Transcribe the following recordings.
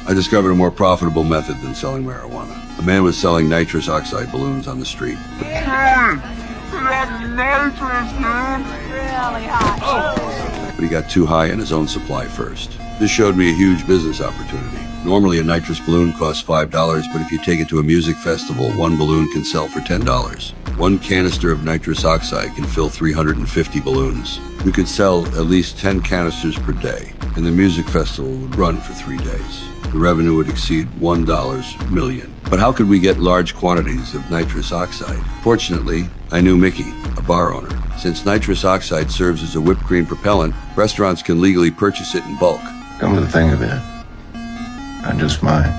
I discovered a more profitable method than selling marijuana. A man was selling nitrous oxide balloons on the street. But he got too high on his own supply first. This showed me a huge business opportunity. Normally a nitrous balloon costs $5, but if you take it to a music festival, one balloon can sell for $10. One canister of nitrous oxide can fill 350 balloons. You could sell at least 10 canisters per day, and the music festival would run for 3 days. The revenue would exceed $1 million. But how could we get large quantities of nitrous oxide? Fortunately, I knew Mickey, a bar owner. Since nitrous oxide serves as a whipped cream propellant, restaurants can legally purchase it in bulk. Come to think of it, I just might.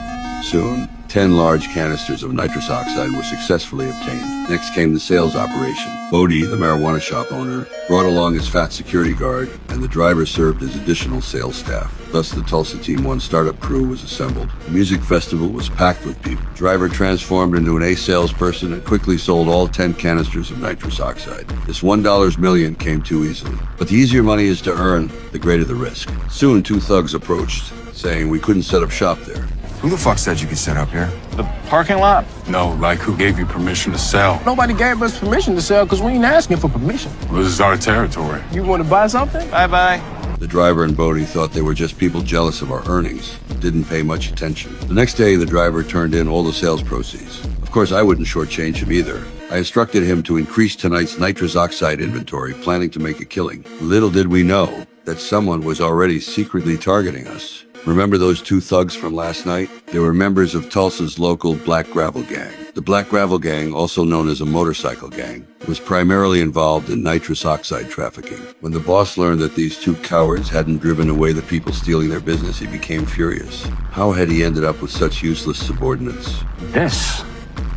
Soon, 10 large canisters of nitrous oxide were successfully obtained. Next came the sales operation. Bodie, the marijuana shop owner, brought along his fat security guard, and the driver served as additional sales staff. Thus, the Tulsa Team 1 startup crew was assembled. The music festival was packed with people. The driver transformed into an ace salesperson and quickly sold all 10 canisters of nitrous oxide. This $1 million came too easily. But the easier money is to earn, the greater the risk. Soon, 2 thugs approached, saying we couldn't set up shop there. Who the fuck said you could set up here? The parking lot? No, like who gave you permission to sell? Nobody gave us permission to sell because we ain't asking for permission. Well, this is our territory. You want to buy something? Bye-bye. The driver and Bodie thought they were just people jealous of our earnings, didn't pay much attention. The next day, the driver turned in all the sales proceeds. Of course, I wouldn't shortchange him either. I instructed him to increase tonight's nitrous oxide inventory, planning to make a killing. Little did we know that someone was already secretly targeting us. Remember those 2 thugs from last night? They were members of Tulsa's local Black Gravel Gang. The Black Gravel Gang, also known as a motorcycle gang, was primarily involved in nitrous oxide trafficking. When the boss learned that these 2 cowards hadn't driven away the people stealing their business, he became furious. How had he ended up with such useless subordinates? This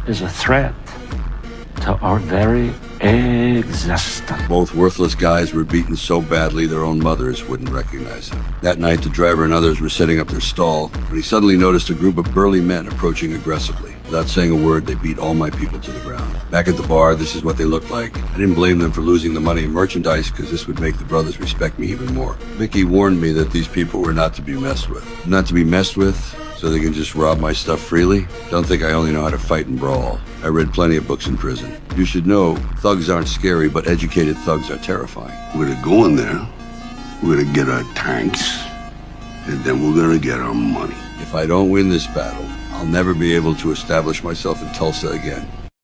is a threat to our very existence. Both worthless guys were beaten so badly their own mothers wouldn't recognize them. That night, the driver and others were setting up their stall when he suddenly noticed a group of burly men approaching aggressively. Without saying a word, they beat all my people to the ground. Back at the bar, this is what they looked like. I didn't blame them for losing the money and merchandise because this would make the brothers respect me even more. Mickey warned me that these people were not to be messed with. Not to be messed with so they can just rob my stuff freely? Don't think I only know how to fight and brawl. I read plenty of books in prison. You should know, thugs aren't scary, but educated thugs are terrifying. We're gonna go in there, we're gonna get our tanks, and then we're gonna get our money. If I don't win this battle, I'll never be able to establish myself in Tulsa again.